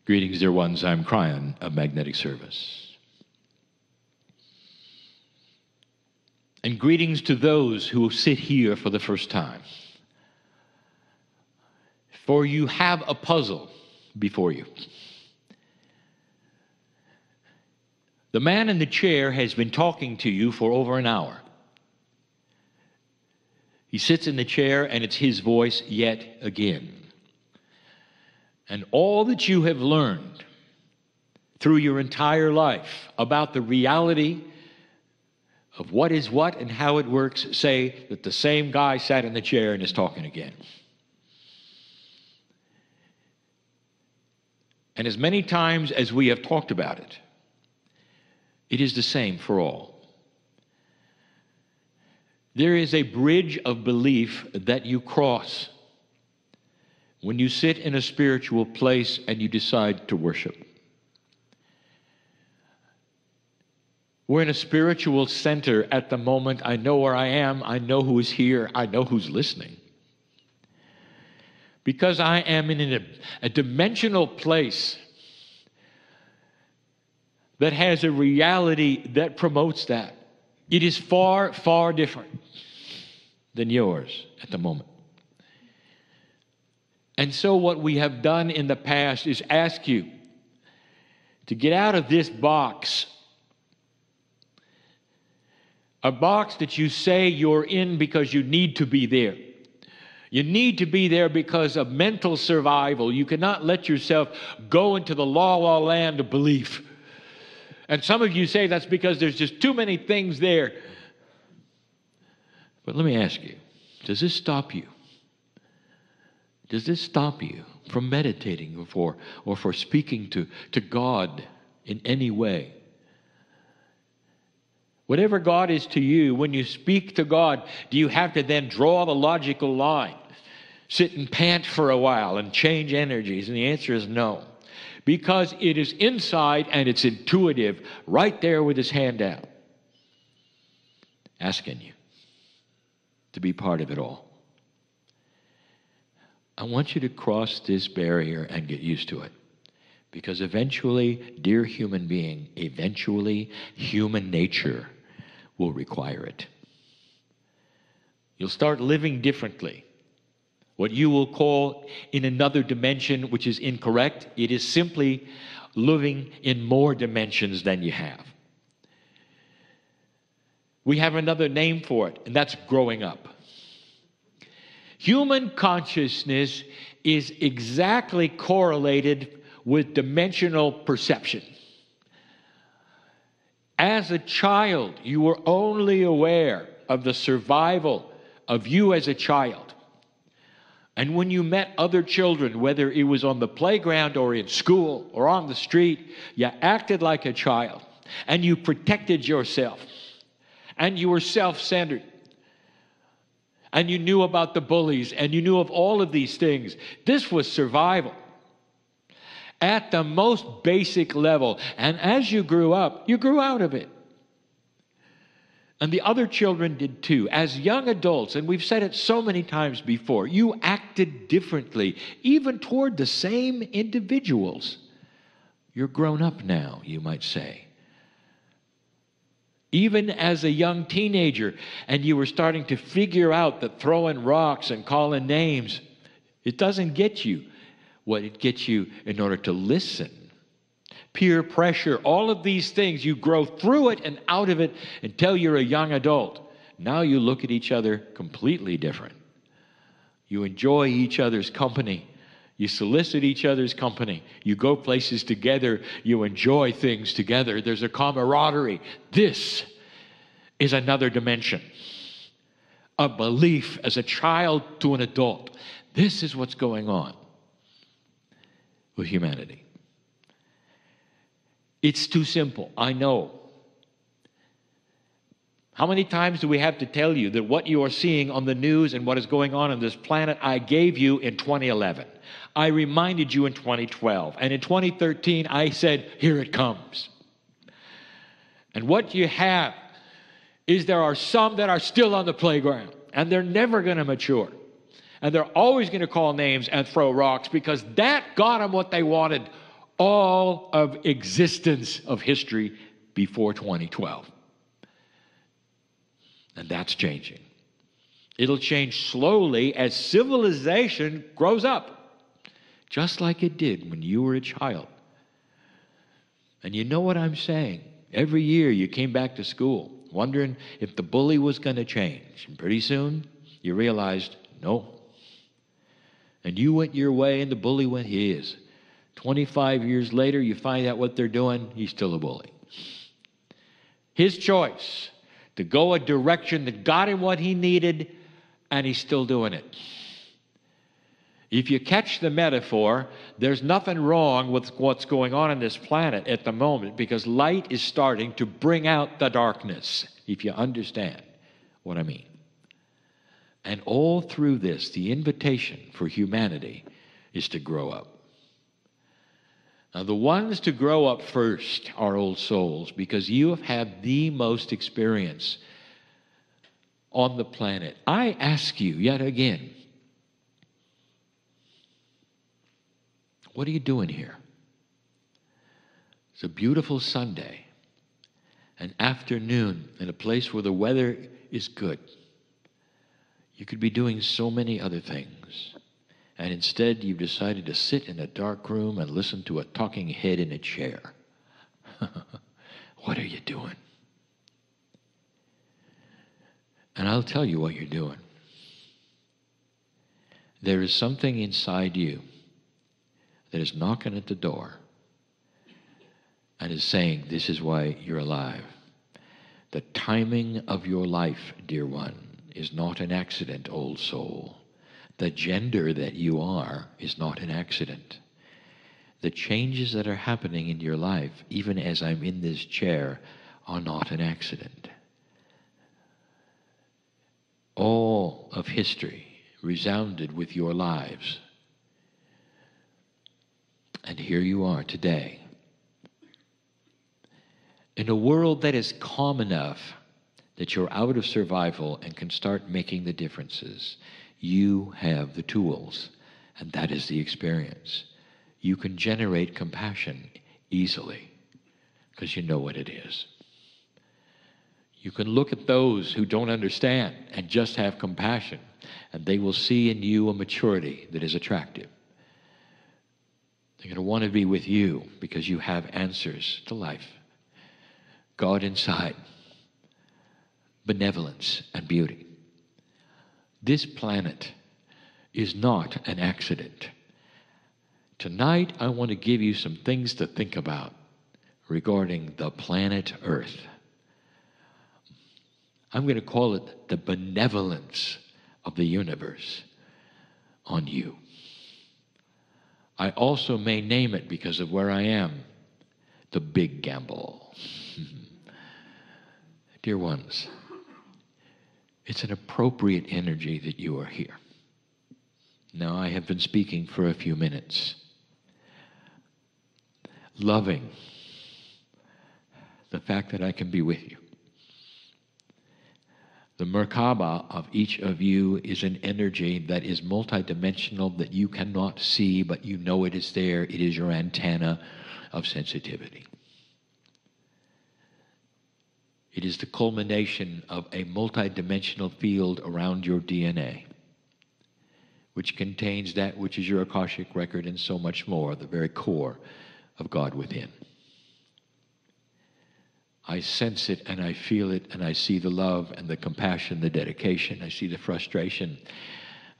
Greetings, dear ones. I'm Kryon of Magnetic Service. And greetings to those who sit here for the first time. For you have a puzzle before you. The man in the chair has been talking to you for over an hour. He sits in the chair and it's his voice yet again. And all that you have learned through your entire life about the reality of what is what and how it works say that the same guy sat in the chair and is talking again. And as many times as we have talked about it, it is the same for all. There is a bridge of belief that you cross when you sit in a spiritual place and you decide to worship. We're in a spiritual center at the moment. I know where I am. I know who is here. I know who's listening. Because I am in a dimensional place that has a reality that promotes that. It is far, far different than yours at the moment. And so what we have done in the past is ask you to get out of this box, a box that you say you're in because you need to be there. You need to be there because of mental survival. You cannot let yourself go into the la-la land of belief. And some of you say that's because there's just too many things there. But let me ask you, does this stop you? Does this stop you from meditating or for speaking to God in any way? Whatever God is to you, when you speak to God, do you have to then draw the logical line, sit and pant for a while and change energies? And the answer is no. Because it is inside and it's intuitive, right there with his hand out, asking you to be part of it all. I want you to cross this barrier and get used to it. Because eventually, dear human being, eventually human nature will require it. You'll start living differently. What you will call in another dimension, which is incorrect, it is simply living in more dimensions than you have. We have another name for it, and that's growing up. Human consciousness is exactly correlated with dimensional perception. As a child, you were only aware of the survival of you as a child. And when you met other children, whether it was on the playground or in school or on the street, you acted like a child and you protected yourself and you were self-centered. And you knew about the bullies, and you knew of all of these things. This was survival at the most basic level. And as you grew up, you grew out of it. And the other children did too. As young adults, and we've said it so many times before, you acted differently, even toward the same individuals. You're grown up now, you might say. Even as a young teenager, and you were starting to figure out that throwing rocks and calling names, it doesn't get you what it gets you in order to listen. Peer pressure, all of these things, you grow through it and out of it until you're a young adult. Now you look at each other completely different. You enjoy each other's company. You solicit each other's company. You go places together. You enjoy things together. There's a camaraderie. This is another dimension of belief as a child to an adult. This is what's going on with humanity. It's too simple, I know. How many times do we have to tell you that what you are seeing on the news and what is going on this planet, I gave you in 2011. I reminded you in 2012. And in 2013, I said, here it comes. And what you have is there are some that are still on the playground, and they're never going to mature. And they're always going to call names and throw rocks because that got them what they wanted all of existence of history before 2012. And that's changing. It'll change slowly as civilization grows up, just like it did when you were a child. And you know what I'm saying? Every year you came back to school wondering if the bully was going to change. And pretty soon you realized, no. And you went your way and the bully went his. 25 years later, you find out what they're doing, he's still a bully. His choice to go a direction that got him what he needed, and he's still doing it. If you catch the metaphor, there's nothing wrong with what's going on this planet at the moment, because light is starting to bring out the darkness, if you understand what I mean. And all through this, the invitation for humanity is to grow up. Now, the ones to grow up first are old souls, because you have had the most experience on the planet. I ask you yet again, what are you doing here? It's a beautiful Sunday, an afternoon in a place where the weather is good. You could be doing so many other things. And instead, you've decided to sit in a dark room and listen to a talking head in a chair. What are you doing? And I'll tell you what you're doing. There is something inside you that is knocking at the door and is saying, this is why you're alive. The timing of your life, dear one, is not an accident, old soul. The gender that you are is not an accident. The changes that are happening in your life, even as I'm in this chair, are not an accident. All of history resounded with your lives. And here you are today. In a world that is calm enough that you're out of survival and can start making the differences, you have the tools, and that is the experience. You can generate compassion easily because you know what it is. You can look at those who don't understand and just have compassion, and they will see in you a maturity that is attractive. They're going to want to be with you because you have answers to life. God inside, benevolence and beauty. This planet is not an accident. Tonight, I want to give you some things to think about regarding the planet Earth. I'm going to call it the benevolence of the universe on you. I also may name it, because of where I am, the big gamble. Dear ones, it's an appropriate energy that you are here. Now, I have been speaking for a few minutes, loving the fact that I can be with you. The Merkaba of each of you is an energy that is multidimensional, that you cannot see, but you know it is there. It is your antenna of sensitivity. It is the culmination of a multidimensional field around your DNA, which contains that which is your Akashic record and so much more, the very core of God within. I sense it and I feel it, and I see the love and the compassion, the dedication. I see the frustration.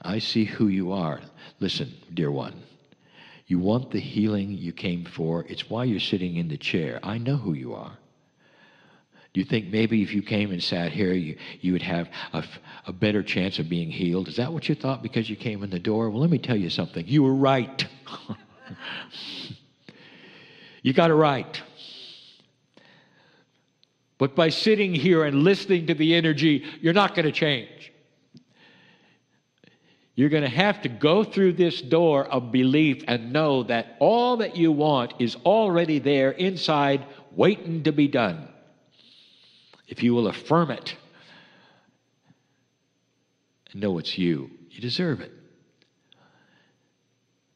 I see who you are. Listen, dear one, you want the healing you came for. It's why you're sitting in the chair. I know who you are. Do you think maybe if you came and sat here, you would have a better chance of being healed? Is that what you thought because you came in the door? Well, let me tell you something. You were right. You got it right. But by sitting here and listening to the energy, you're not going to change. You're going to have to go through this door of belief and know that all that you want is already there inside, waiting to be done. If you will affirm it and know it's you, you deserve it.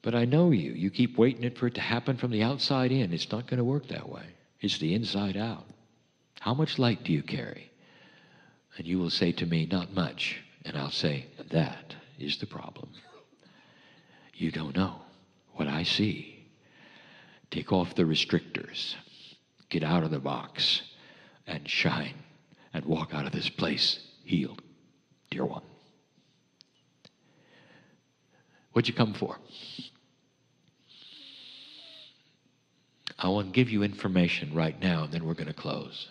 But I know you. You keep waiting for it to happen from the outside in. It's not going to work that way. It's the inside out. How much light do you carry? And you will say to me, not much. And I'll say, that is the problem. You don't know what I see. Take off the restrictors. Get out of the box and shine and walk out of this place healed, dear one. What'd you come for? I want to give you information right now, and then we're going to close.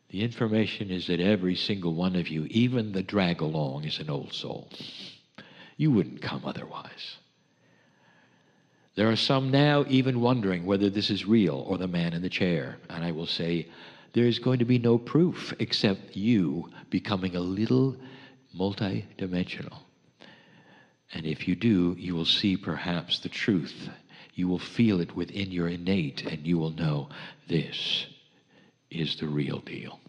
The information is that every single one of you, even the drag along, is an old soul. You wouldn't come otherwise. There are some now even wondering whether this is real or the man in the chair. And I will say, there is going to be no proof except you becoming a little multidimensional. And if you do, you will see perhaps the truth. You will feel it within your innate, and you will know this is the real deal.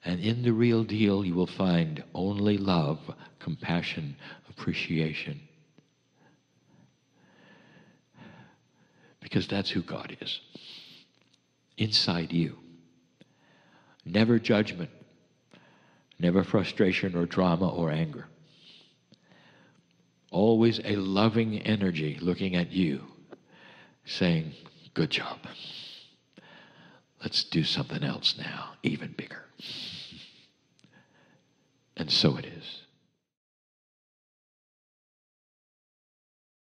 And in the real deal, you will find only love, compassion, appreciation. Because that's who God is. Inside you. Never judgment. Never frustration or drama or anger. Always a loving energy looking at you, saying, good job. Let's do something else now, even bigger. And so it is.